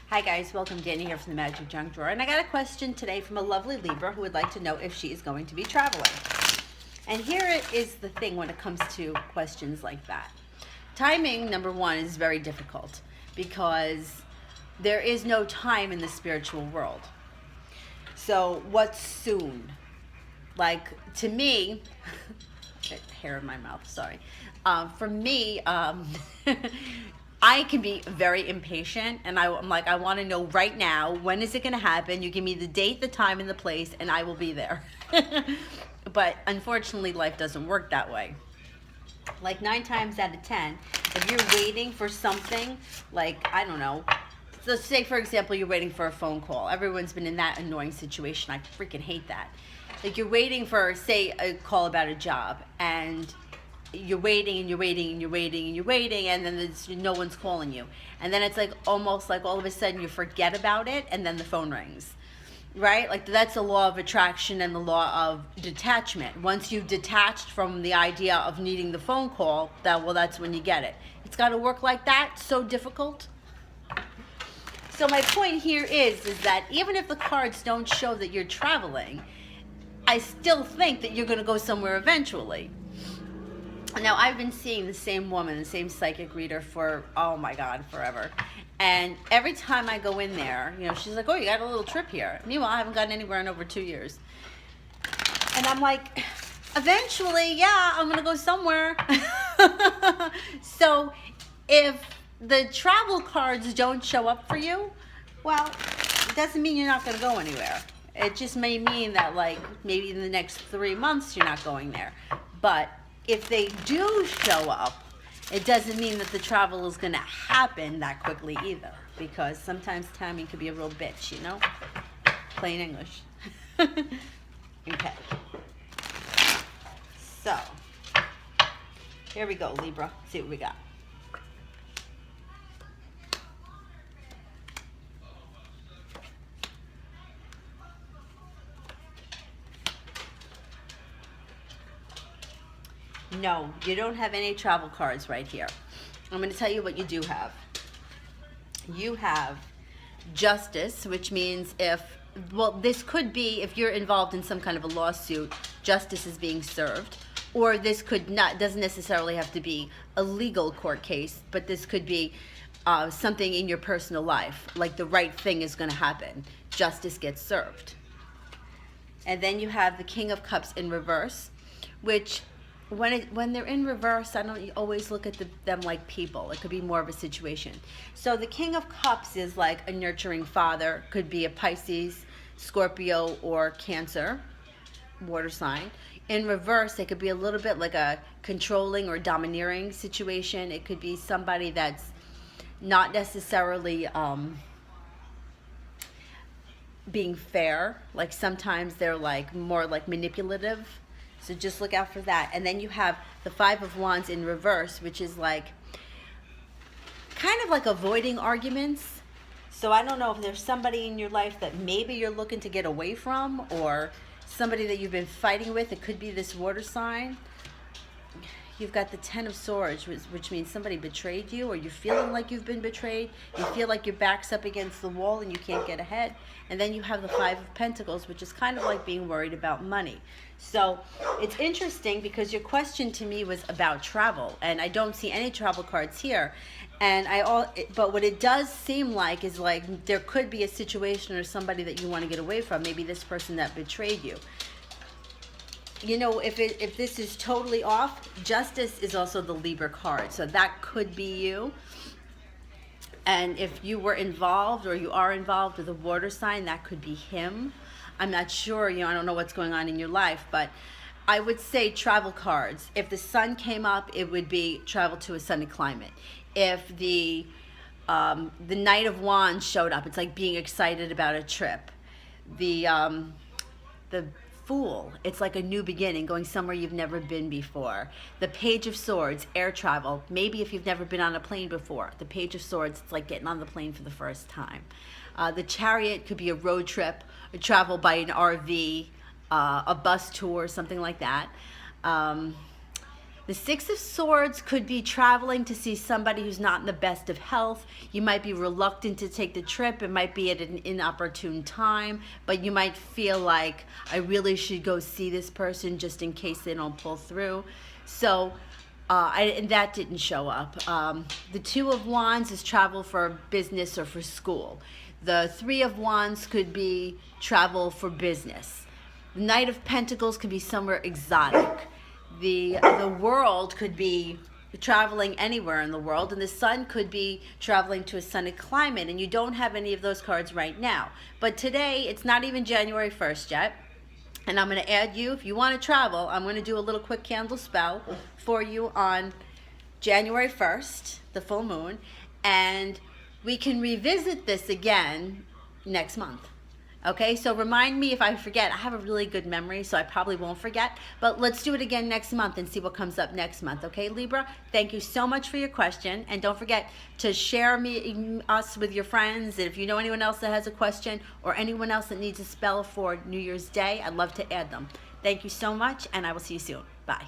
Hi guys, welcome. Danny here from the Magic Junk Drawer, and I got a question today from a lovely Libra who would like to know if she is going to be traveling. And here is the thing when it comes to questions like that. Timing, number one, is very difficult because there is no time in the spiritual world. So what's soon? Like, to me, hair in my mouth, sorry. For me, I can be very impatient, and I'm like, I want to know right now, when is it going to happen? You give me the date, the time, and the place, and I will be there. But unfortunately, life doesn't work that way. Like 9 times out of 10, if you're waiting for something, like, I don't know, let's say, for example, you're waiting for a phone call. Everyone's been in that annoying situation. I freaking hate that. Like, you're waiting for, say, a call about a job, and you're waiting and you're waiting and you're waiting and you're waiting, and then no one's calling you. And then it's like almost like all of a sudden you forget about it, and then the phone rings. Right? Like, that's the law of attraction and the law of detachment. Once you've detached from the idea of needing the phone call, that's when you get it. It's got to work like that. So difficult. So my point here is that even if the cards don't show that you're traveling, I still think that you're going to go somewhere eventually. Now, I've been seeing the same woman, the same psychic reader for, oh my God, forever. And every time I go in there, she's like, oh, you got a little trip here. Meanwhile, I haven't gotten anywhere in over 2 years. And I'm like, eventually, yeah, I'm going to go somewhere. So if the travel cards don't show up for you, well, it doesn't mean you're not going to go anywhere. It just may mean that, like, maybe in the next 3 months you're not going there. But if they do show up, it doesn't mean that the travel is going to happen that quickly either, because sometimes timing could be a real bitch, Plain English. Okay. So, here we go, Libra. Let's see what we got. No, you don't have any travel cards right here. I'm going to tell you what you do have. You have justice, which means this could be if you're involved in some kind of a lawsuit, justice is being served. Or this doesn't necessarily have to be a legal court case, but this could be something in your personal life, like the right thing is going to happen. Justice gets served. And then you have the King of Cups in reverse, which when they're in reverse, I don't always look at them like people. It could be more of a situation. So the King of Cups is like a nurturing father. Could be a Pisces, Scorpio, or Cancer, water sign. In reverse, it could be a little bit like a controlling or domineering situation. It could be somebody that's not necessarily being fair. Like, sometimes they're like more like manipulative. So just look out for that. And then you have the Five of Wands in reverse, which is like kind of like avoiding arguments. So I don't know if there's somebody in your life that maybe you're looking to get away from, or somebody that you've been fighting with. It could be this water sign. You've got the Ten of Swords, which means somebody betrayed you, or you're feeling like you've been betrayed. You feel like your back's up against the wall and you can't get ahead. And then you have the Five of Pentacles, which is kind of like being worried about money. So it's interesting because your question to me was about travel, and I don't see any travel cards here. And but what it does seem like is like there could be a situation or somebody that you want to get away from. Maybe this person that betrayed you. If this is totally off, justice is also the Libra card. So that could be you. And if you were involved or you are involved with a water sign, that could be him. I'm not sure, I don't know what's going on in your life, but I would say travel cards. If the sun came up, it would be travel to a sunny climate. If the Knight of Wands showed up, it's like being excited about a trip. The Fool, it's like a new beginning, going somewhere you've never been before. The Page of Swords, air travel. Maybe if you've never been on a plane before. The Page of Swords, it's like getting on the plane for the first time. The Chariot could be a road trip, a travel by an RV, a bus tour, something like that. The Six of Swords could be traveling to see somebody who's not in the best of health. You might be reluctant to take the trip. It might be at an inopportune time, but you might feel like, I really should go see this person just in case they don't pull through. So, and that didn't show up. The Two of Wands is travel for business or for school. The Three of Wands could be travel for business. The Knight of Pentacles could be somewhere exotic. The World could be traveling anywhere in the world, and the Sun could be traveling to a sunny climate, and you don't have any of those cards right now. But today, it's not even January 1st yet, and I'm going to add you, if you want to travel, I'm going to do a little quick candle spell for you on January 1st, the full moon, and we can revisit this again next month. Okay, so remind me if I forget. I have a really good memory, so I probably won't forget. But let's do it again next month and see what comes up next month. Okay, Libra? Thank you so much for your question. And don't forget to share us with your friends. And if you know anyone else that has a question or anyone else that needs a spell for New Year's Day, I'd love to add them. Thank you so much, and I will see you soon. Bye.